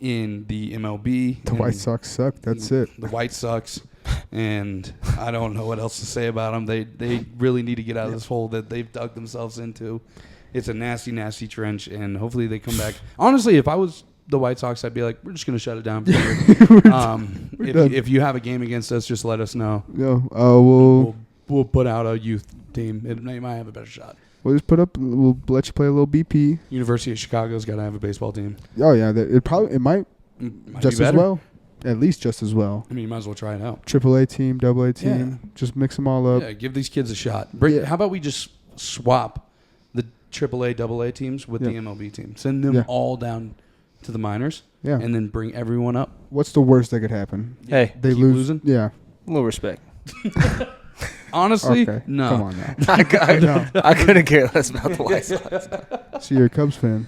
in the MLB. The and White Sox suck. That's it. The White Sox, and I don't know what else to say about them. They really need to get out of this hole that they've dug themselves into. It's a nasty, nasty trench, and hopefully they come back. Honestly, if I was the White Sox, I'd be like, we're just going to shut it down for you. done. If you have a game against us, just let us know. No. We'll put out a youth team. It might have a better shot. We'll just put up. We'll let you play a little BP. University of Chicago's got to have a baseball team. Oh yeah, it might Might just be as better. well. At least just as well. I mean, you might as well try it out. AAA team, AA team. Yeah. Just mix them all up. Yeah, give these kids a shot. Yeah. How about we just swap the AAA, AA teams with the Yeah. MLB team? Send them Yeah. all down to the minors, Yeah. and then bring everyone up. What's the worst that could happen? Hey, They Keep lose. losing? Yeah. a little respect. Honestly, Okay. no. Come on now. I couldn't care less about the White Sox. So you're a Cubs fan.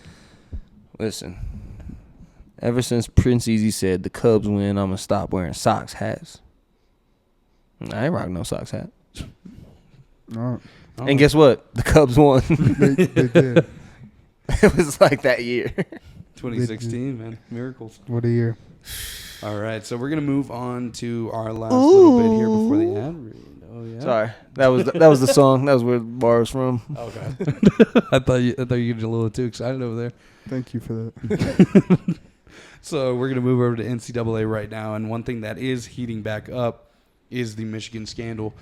Listen, ever since Prince Easy said the Cubs win, I'm gonna stop wearing Sox hats. I ain't rocking no Sox hat. No, Oh. And guess what? The Cubs won. they did. It was like that year. 2016, man. Miracles. What a year. All right, so we're going to move on to our last little bit here before the ad read. Oh, yeah. Sorry, that was the song. That was where the bar was from. Okay. I thought you get a little too excited over there. Thank you for that. So we're going to move over to NCAA right now, and one thing that is heating back up is the Michigan scandal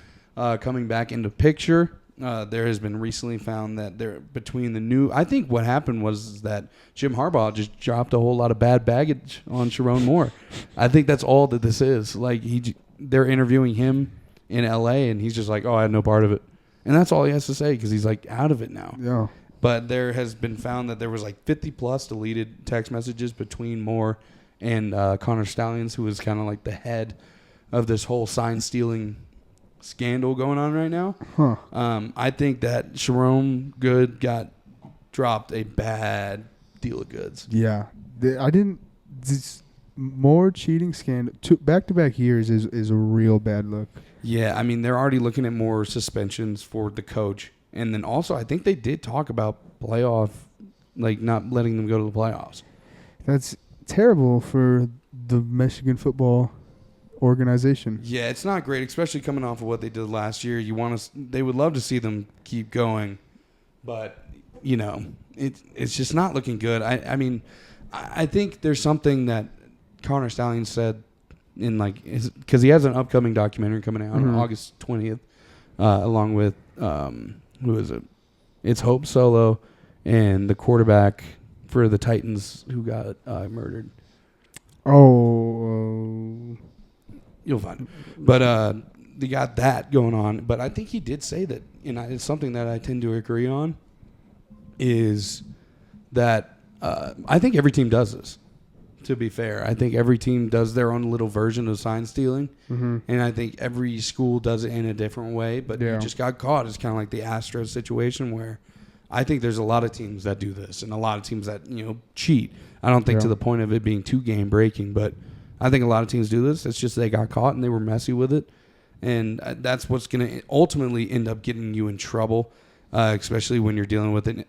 coming back into picture. There has been recently found that I think what happened was that Jim Harbaugh just dropped a whole lot of bad baggage on Sharon Moore. I think that's all that this is. Like they're interviewing him in LA, and he's just like, "Oh, I had no part of it," and that's all he has to say because he's like out of it now. Yeah. but there has been found that there was like 50+ deleted text messages between Moore and Connor Stallions, who is kind of like the head of this whole sign stealing scandal going on right now. I think that Sharon Good got dropped a bad deal of goods. Yeah, this more cheating scandal back-to-back years is a real bad look. Yeah, I mean, they're already looking at more suspensions for the coach. And then also, I think they did talk about playoff, like not letting them go to the playoffs. That's terrible for the Michigan football organization. Yeah, it's not great, especially coming off of what they did last year. They would love to see them keep going, but it's just not looking good. I mean, I think there's something that Connor Stallion said in because he has an upcoming documentary coming out on August 20th, along with who is it? It's Hope Solo and the quarterback for the Titans who got murdered. Oh. You'll find it. But they got that going on. But I think he did say that, it's something that I tend to agree on, is that I think every team does this, to be fair. I think every team does their own little version of sign stealing. And I think every school does it in a different way. But you just got caught. It's kind of like the Astros situation where I think there's a lot of teams that do this and a lot of teams that, cheat. I don't think to the point of it being too game breaking, but I think a lot of teams do this. It's just they got caught and they were messy with it. And that's what's going to ultimately end up getting you in trouble, especially when you're dealing with an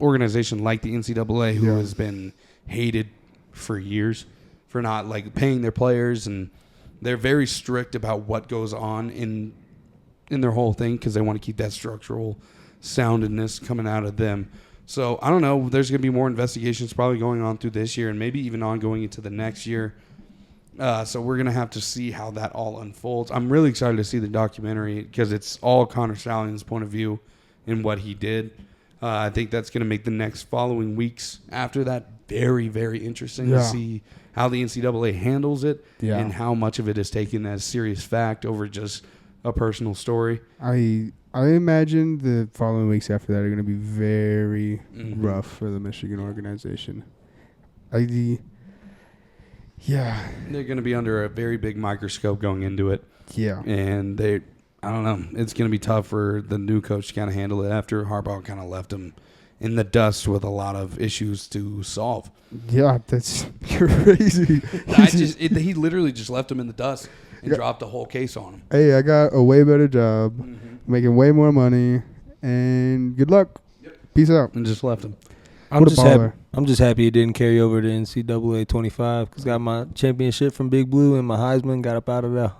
organization like the NCAA who has been hated for years for not paying their players. And they're very strict about what goes on in their whole thing because they want to keep that structural soundness coming out of them. So I don't know. There's going to be more investigations probably going on through this year and maybe even ongoing into the next year. So we're going to have to see how that all unfolds. I'm really excited to see the documentary because it's all Connor Stallion's point of view and what he did. I think that's going to make the next following weeks after that very, very interesting to see how the NCAA handles it and how much of it is taken as serious fact over just a personal story. I imagine the following weeks after that are going to be very rough for the Michigan organization. Yeah. They're going to be under a very big microscope going into it. Yeah. And I don't know. It's going to be tough for the new coach to kind of handle it after Harbaugh kind of left him in the dust with a lot of issues to solve. Yeah, that's crazy. He literally just left him in the dust and dropped the whole case on him. Hey, I got a way better job, making way more money, and good luck. Yep. Peace out. And just left him. I'm just happy it didn't carry over to NCAA 25 because got my championship from Big Blue and my Heisman got up out of there.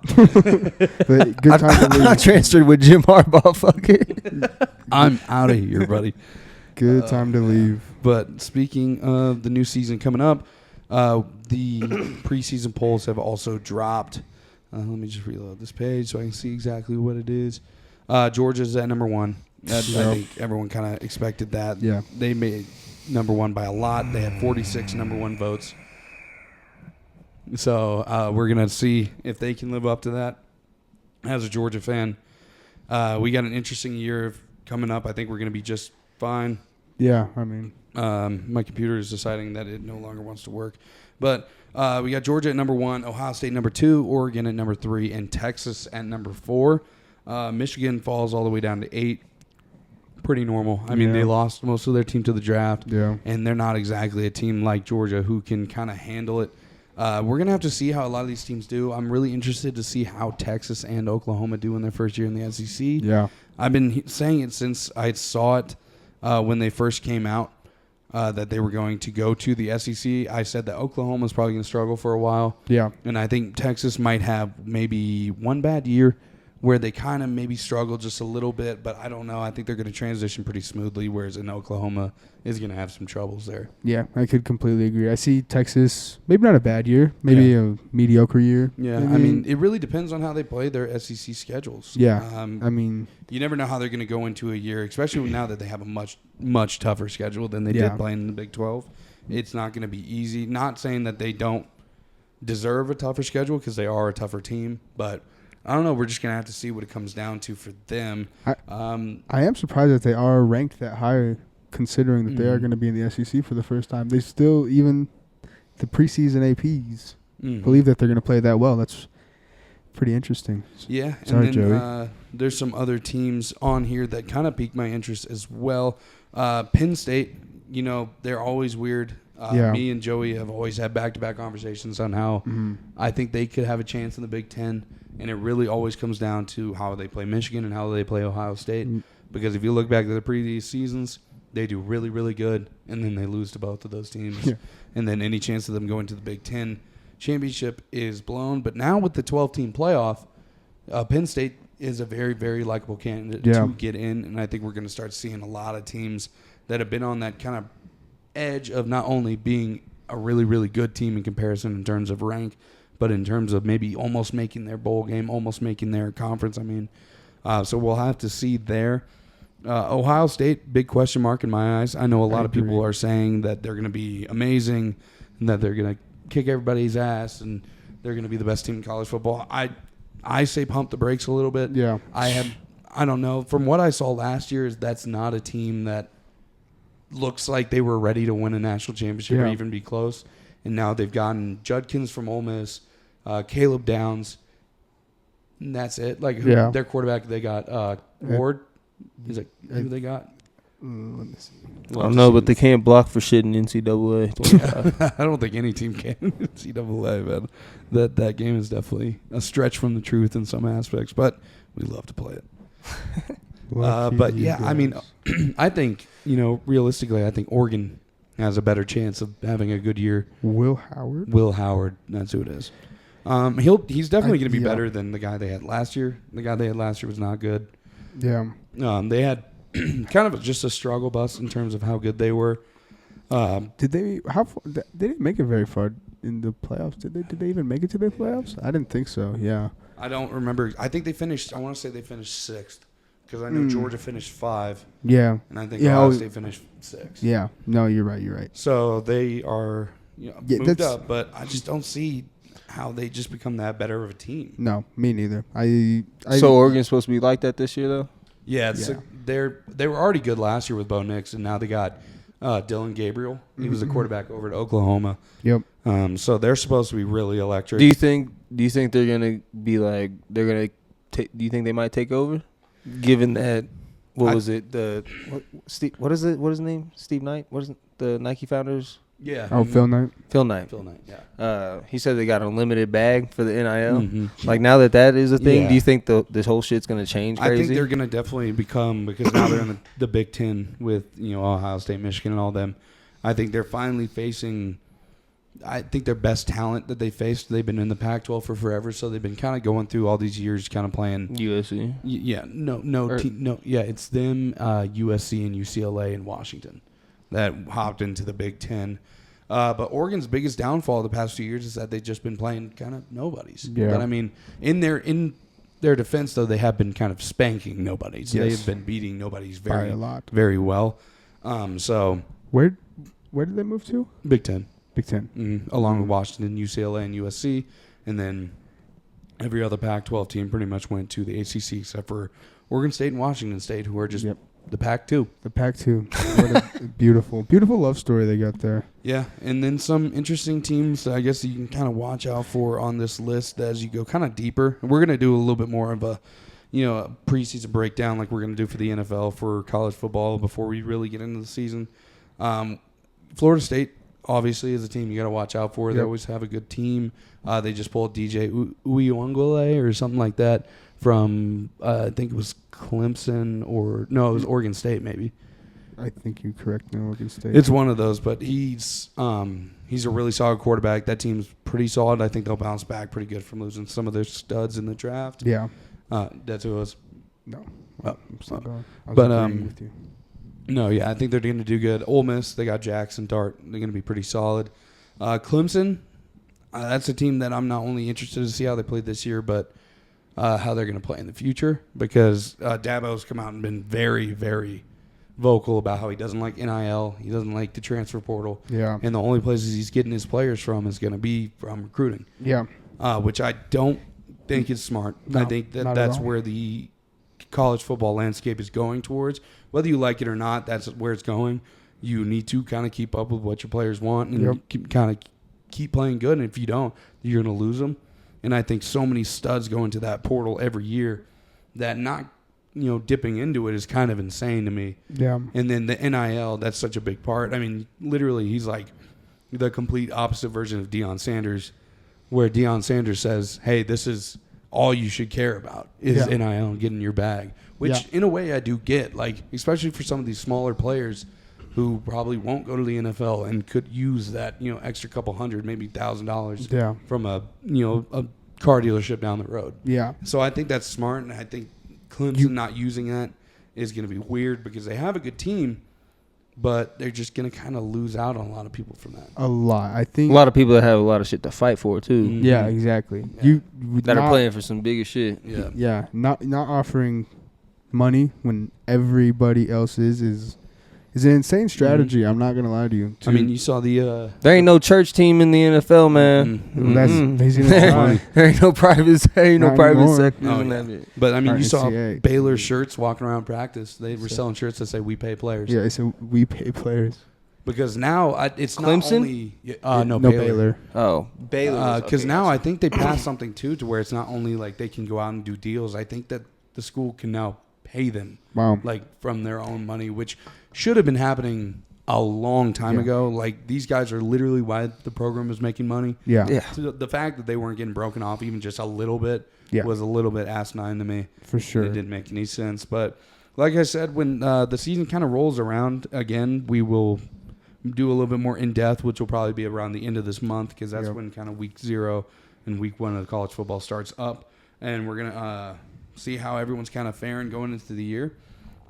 But good time to leave. I transferred with Jim Harbaugh. Fuck it. I'm out of here, buddy. Good time to leave. But speaking of the new season coming up, the preseason polls have also dropped. Let me just reload this page so I can see exactly what it is. Georgia's at number 1. I think everyone kind of expected that. Yeah. They made number 1 by a lot. They had 46 number 1 votes. So we're going to see if they can live up to that. As a Georgia fan, we got an interesting year coming up. I think we're going to be just fine. Yeah, I mean. My computer is deciding that it no longer wants to work. But we got Georgia at number 1, Ohio State number 2, Oregon at number 3, and Texas at number 4. Michigan falls all the way down to 8. Pretty normal. I mean, they lost most of their team to the draft, and they're not exactly a team like Georgia who can kind of handle it. We're going to have to see how a lot of these teams do. I'm really interested to see how Texas and Oklahoma do in their first year in the SEC. Yeah. I've been saying it since I saw it when they first came out, that they were going to go to the SEC. I said that Oklahoma's probably going to struggle for a while. Yeah. And I think Texas might have maybe one bad year where they kind of maybe struggle just a little bit, but I don't know. I think they're going to transition pretty smoothly, whereas in Oklahoma is going to have some troubles there. Yeah, I could completely agree. I see Texas, maybe not a bad year, maybe a mediocre year. Yeah, maybe. I mean, it really depends on how they play their SEC schedules. Yeah, I mean. You never know how they're going to go into a year, especially now that they have a much, much tougher schedule than they did playing in the Big 12. It's not going to be easy. Not saying that they don't deserve a tougher schedule because they are a tougher team, but I don't know. We're just going to have to see what it comes down to for them. I am surprised that they are ranked that high considering that they are going to be in the SEC for the first time. They still, even the preseason APs, believe that they're going to play that well. That's pretty interesting. Yeah. Sorry, and then, Joey. There's some other teams on here that kind of piqued my interest as well. Penn State, they're always weird. Me and Joey have always had back-to-back conversations on how I think they could have a chance in the Big Ten, and it really always comes down to how they play Michigan and how they play Ohio State. Because if you look back to the previous seasons, they do really, really good, and then they lose to both of those teams. Yeah. And then any chance of them going to the Big Ten championship is blown. But now with the 12-team playoff, Penn State is a very, very likable candidate to get in, and I think we're going to start seeing a lot of teams that have been on that kind of edge of not only being a really, really good team in comparison in terms of rank, but in terms of maybe almost making their bowl game, almost making their conference. So we'll have to see there. Ohio State, big question mark in my eyes. I know a lot of people are saying that they're going to be amazing and that they're going to kick everybody's ass and they're going to be the best team in college football. I say pump the brakes a little bit. Yeah. I don't know. From what I saw last year, that's not a team that looks like they were ready to win a national championship or even be close. And now they've gotten Judkins from Ole Miss, Caleb Downs, and that's it. Their quarterback, they got Ward. Is it who they got? Let me see. I don't know, but they can't block for shit in NCAA. I don't think any team can in NCAA, man. That game is definitely a stretch from the truth in some aspects, but we love to play it. But yeah, I think, realistically, I think Oregon has a better chance of having a good year. Will Howard, that's who it is. He's definitely going to be better than the guy they had last year. The guy they had last year was not good. Yeah. They had kind of just a struggle bus in terms of how good they were. Did they? They didn't make it very far in the playoffs. Did they? Did they even make it to the playoffs? I didn't think so. Yeah. I don't remember. I think they finished. I want to say they finished 6th because I know Georgia finished 5. Yeah. And I think Ohio State finished 6th. Yeah. No, you're right. So they are moved up, but I just don't see how they just become that better of a team. No, me neither. So Oregon's supposed to be like that this year, though? Yeah, they were already good last year with Bo Nix, and now they got Dylan Gabriel. He was the quarterback over at Oklahoma. Yep. So they're supposed to be really electric. Do you think they're gonna be like do you think they might take over, given that what is his name? Steve Knight? What is it? The Nike founders? Yeah. Oh, Phil Knight. Phil Knight. Yeah. He said they got a limited bag for the NIL. Like now that is a thing, do you think this whole shit's gonna change crazy? I think they're gonna definitely become, because now they're in the Big Ten with Ohio State, Michigan, and all them. I think they're finally facing. I think their best talent that they faced. They've been in the Pac-12 for forever, so they've been kind of going through all these years, kind of playing USC. Yeah. It's them, USC and UCLA and Washington that hopped into the Big Ten. But Oregon's biggest downfall the past few years is that they've just been playing kind of nobodies. Yeah. But in their defense, though, they have been kind of spanking nobodies. Yes. They've been beating nobodies by a lot, very well. So where did they move to? Big Ten. Big Ten, along with Washington, UCLA, and USC, and then every other Pac-12 team pretty much went to the ACC except for Oregon State and Washington State, who are just the Pac-2. The Pac-2. What a beautiful love story they got there. Yeah, and then some interesting teams I guess you can kind of watch out for on this list as you go kind of deeper. We're going to do a little bit more of a preseason breakdown like we're going to do for the NFL for college football before we really get into the season. Florida State obviously is a team you got to watch out for. Yep. They always have a good team. They just pulled DJ Uiagalelei or something like that from I think it was Clemson it was Oregon State maybe. I think you're correct. No, Oregon State. It's one of those, but he's a really solid quarterback. That team's pretty solid. I think they'll bounce back pretty good from losing some of their studs in the draft. Yeah. That's who it was. No. I'm still going. With you. No, yeah, I think they're going to do good. Ole Miss, they got Jackson Dart. They're going to be pretty solid. Clemson, that's a team that I'm not only interested to see how they played this year, but how they're going to play in the future, because Dabo's come out and been very, very vocal about how he doesn't like NIL. He doesn't like the transfer portal. Yeah. And the only places he's getting his players from is going to be from recruiting. Yeah. Which I don't think is smart. No, I think that's where the college football landscape is going towards. Whether you like it or not, that's where it's going. You need to kind of keep up with what your players want and keep playing good. And if you don't, you're going to lose them. And I think so many studs go into that portal every year that not dipping into it is kind of insane to me. Yeah. And then the NIL, that's such a big part. I mean, literally, he's like the complete opposite version of Deion Sanders, where Deion Sanders says, hey, this is all you should care about is NIL and getting your bag, which in a way I do get, like, especially for some of these smaller players who probably won't go to the NFL and could use that, extra couple hundred, maybe $1,000 from a car dealership down the road. Yeah. So I think that's smart, and I think Clemson not using that is going to be weird because they have a good team, but they're just going to kind of lose out on a lot of people from that. A lot. I think a lot of people that have a lot of shit to fight for too. Mm-hmm. Yeah, exactly. Yeah. That are playing for some bigger shit. Yeah. Yeah. Not offering money when everybody else is an insane strategy. Mm-hmm. I'm not gonna lie to you. I mean, you saw the there ain't no church team in the NFL, man. That's basically there ain't no private sectors in that. But I mean, you saw NCAA. Baylor shirts walking around practice. They were selling shirts that say "We pay players." Yeah, so we pay players. Because now it's Clemson? not only No Baylor. Baylor. Oh, Baylor. Because now I think they passed something too to where it's not only like they can go out and do deals. I think that the school can now pay them like from their own money, which should have been happening a long time ago. Like, these guys are literally why the program is making money. Yeah. So the fact that they weren't getting broken off even just a little bit was a little bit asinine to me. For sure. It didn't make any sense. But like I said, when the season kind of rolls around again, we will do a little bit more in-depth, which will probably be around the end of this month because that's when kind of week 0 and week 1 of the college football starts up. And we're going to see how everyone's kind of faring going into the year.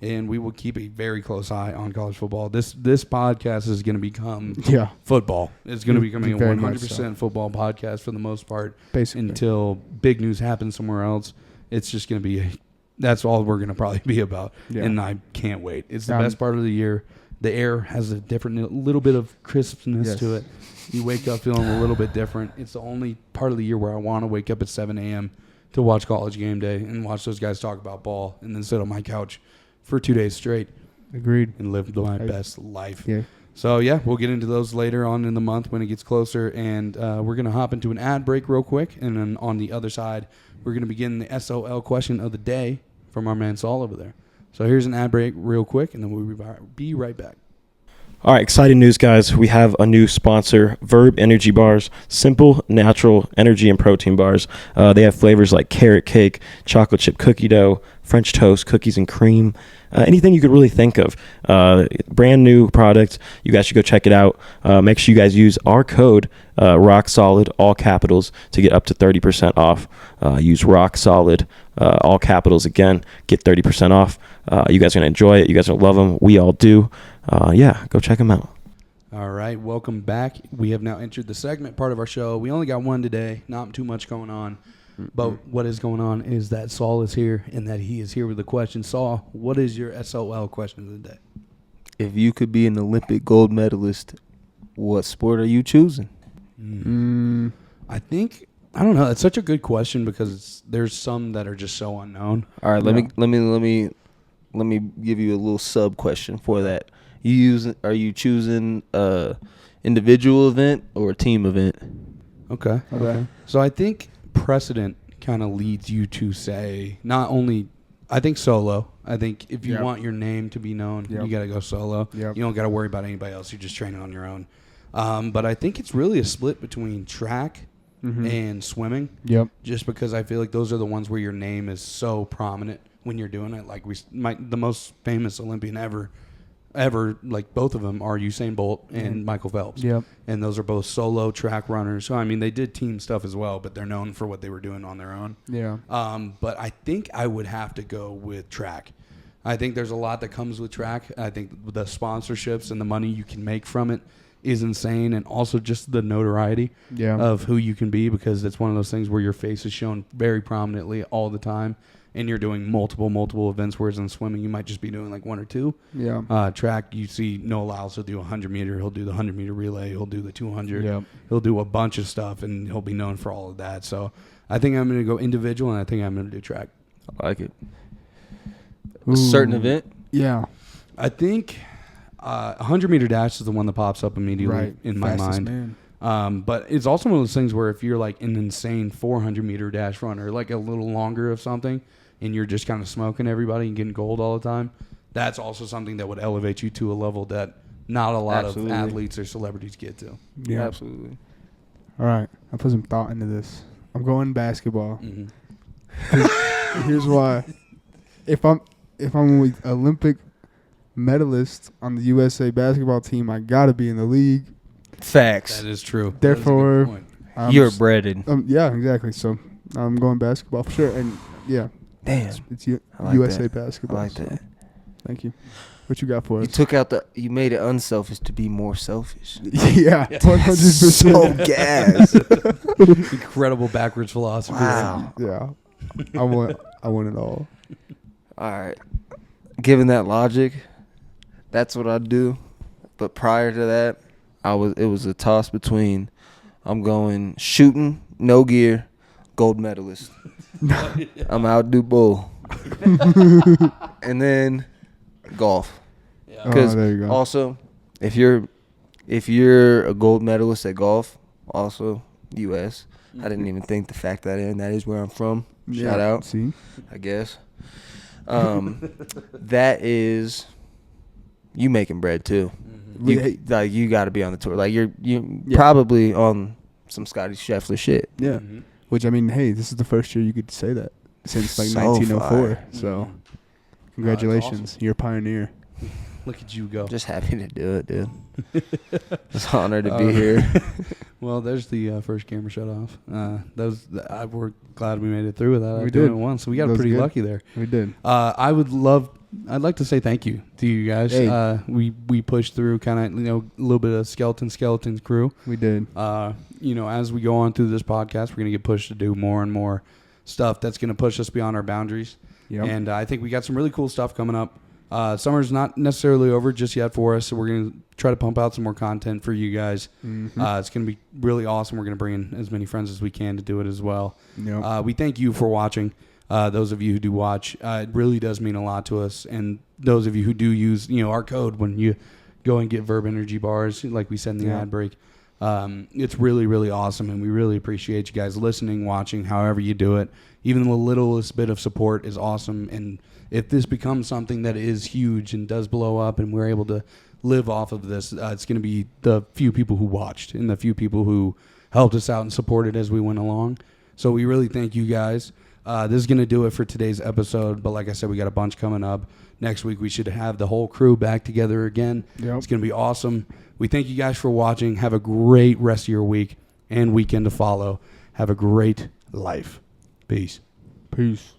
And we will keep a very close eye on college football. This podcast is going to become football. It's going to be becoming a 100% football podcast for the most part. Basically. Until big news happens somewhere else. It's just going to be that's all we're going to probably be about. Yeah. And I can't wait. It's the best part of the year. The air has a little bit of crispness to it. You wake up feeling a little bit different. It's the only part of the year where I want to wake up at 7 a.m. to watch College Game Day and watch those guys talk about ball and then sit on my couch for 2 days straight. Agreed. And live my best life. Yeah. So, we'll get into those later on in the month when it gets closer. And we're going to hop into an ad break real quick. And then on the other side, we're going to begin the SOL question of the day from our man Saul over there. So here's an ad break real quick, and then we'll be right back. All right, exciting news, guys. We have a new sponsor, Verb Energy Bars. Simple, natural energy and protein bars. They have flavors like carrot cake, chocolate chip cookie dough, French toast, cookies and cream, anything you could really think of. Brand new product. You guys should go check it out. Make sure you guys use our code, Rock Solid, all capitals, to get up to 30% off. Use Rock Solid, all capitals again. Get 30% off. You guys are going to enjoy it. You guys are going to love them. We all do. Go check them out. All right, welcome back. We have now entered the segment part of our show. We only got one today, not too much going on. But what is going on is that Saul is here and that he is here with the question. Saul, what is your SOL question of the day? If you could be an Olympic gold medalist, what sport are you choosing? I don't know. It's such a good question because there's some that are just so unknown. All right, let me give you a little sub question for that. Are you choosing a individual event or a team event? Okay. So I think precedent kind of leads you to say not only I think solo. I think if you want your name to be known, you got to go solo. You don't got to worry about anybody else. You're just training on your own. But I think it's really a split between track and swimming. Just because I feel like those are the ones where your name is so prominent when you're doing it. Like the most famous Olympian ever, like both of them are Usain Bolt and Michael Phelps. And those are both solo track runners. So, I mean, they did team stuff as well, but they're known for what they were doing on their own. But I think I would have to go with track. I think there's a lot that comes with track. I think the sponsorships and the money you can make from it is insane. And also just the notoriety of who you can be, because it's one of those things where your face is shown very prominently all the time. And you're doing multiple events, whereas in swimming, you might just be doing like one or two. Track, you see Noah Lyles will do a 100-meter. He'll do the 100-meter relay. He'll do the 200. He'll do a bunch of stuff, and he'll be known for all of that. So I think I'm going to go individual, and I think I'm going to do track. I like it. A certain Ooh. event? Yeah. I think 100-meter dash is the one that pops up immediately Right. in my Fastest mind. man. But it's also one of those things where if you're like an insane 400-meter dash runner, like a little longer of something, and you're just kind of smoking everybody and getting gold all the time, that's also something that would elevate you to a level that not a lot Absolutely. of athletes or celebrities get to. Yeah. Absolutely. All right. I put some thought into this. I'm going basketball. Mm-hmm. Here's why. If I'm with Olympic medalist on the USA basketball team, I gotta be in the league. Facts. That is true. Therefore, That is a good point. You're breaded. Yeah, exactly. So I'm going basketball for sure. And yeah, Damn. it's I like USA that. basketball. I like so that. Thank you. What you got for You us? took out you made it unselfish to be more selfish. Yeah, 100%. So gas. Incredible backwards philosophy. Wow. Yeah, I want it all. All right. Given that logic, that's what I'd do. But prior to that, it was a toss between I'm going shooting, no gear, gold medalist. I'm out do bull. And then golf. Yeah. Because there you go. also, if you're a gold medalist at golf, also U.S. I didn't even think to fact that in. That is where I'm from. Shout out, See, I guess. That is you making bread too. You got to be on the tour. Like you're probably on some Scotty Scheffler shit. yeah. Mm-hmm. Which I mean, hey, this is the first year you get to say that since like So 1904. fire. So, congratulations, you're a pioneer. Look at you go. Just happy to do it, dude. Just honored to be here. Well, there's the first camera shut off. We're glad we made it through with that. We Doing did. it once, so we got That was pretty good. lucky there. We did. I'd like to say thank you to you guys. Hey. We pushed through kind of a little bit of skeleton crew. We did. As we go on through this podcast, we're gonna get pushed to do more and more stuff that's gonna push us beyond our boundaries. Yep. And I think we got some really cool stuff coming up. Summer's not necessarily over just yet for us, so we're going to try to pump out some more content for you guys. Mm-hmm. It's going to be really awesome. We're going to bring in as many friends as we can to do it as well. Yep. We thank you for watching. Those of you who do watch, it really does mean a lot to us. And those of you who do use our code when you go and get Verb Energy bars, like we said in the ad break, it's really, really awesome. And we really appreciate you guys listening, watching, however you do it. Even the littlest bit of support is awesome. And if this becomes something that is huge and does blow up and we're able to live off of this, it's going to be the few people who watched and the few people who helped us out and supported as we went along. So we really thank you guys. This is going to do it for today's episode. But like I said, we got a bunch coming up. Next week, we should have the whole crew back together again. Yep. It's going to be awesome. We thank you guys for watching. Have a great rest of your week and weekend to follow. Have a great life. Peace. Peace.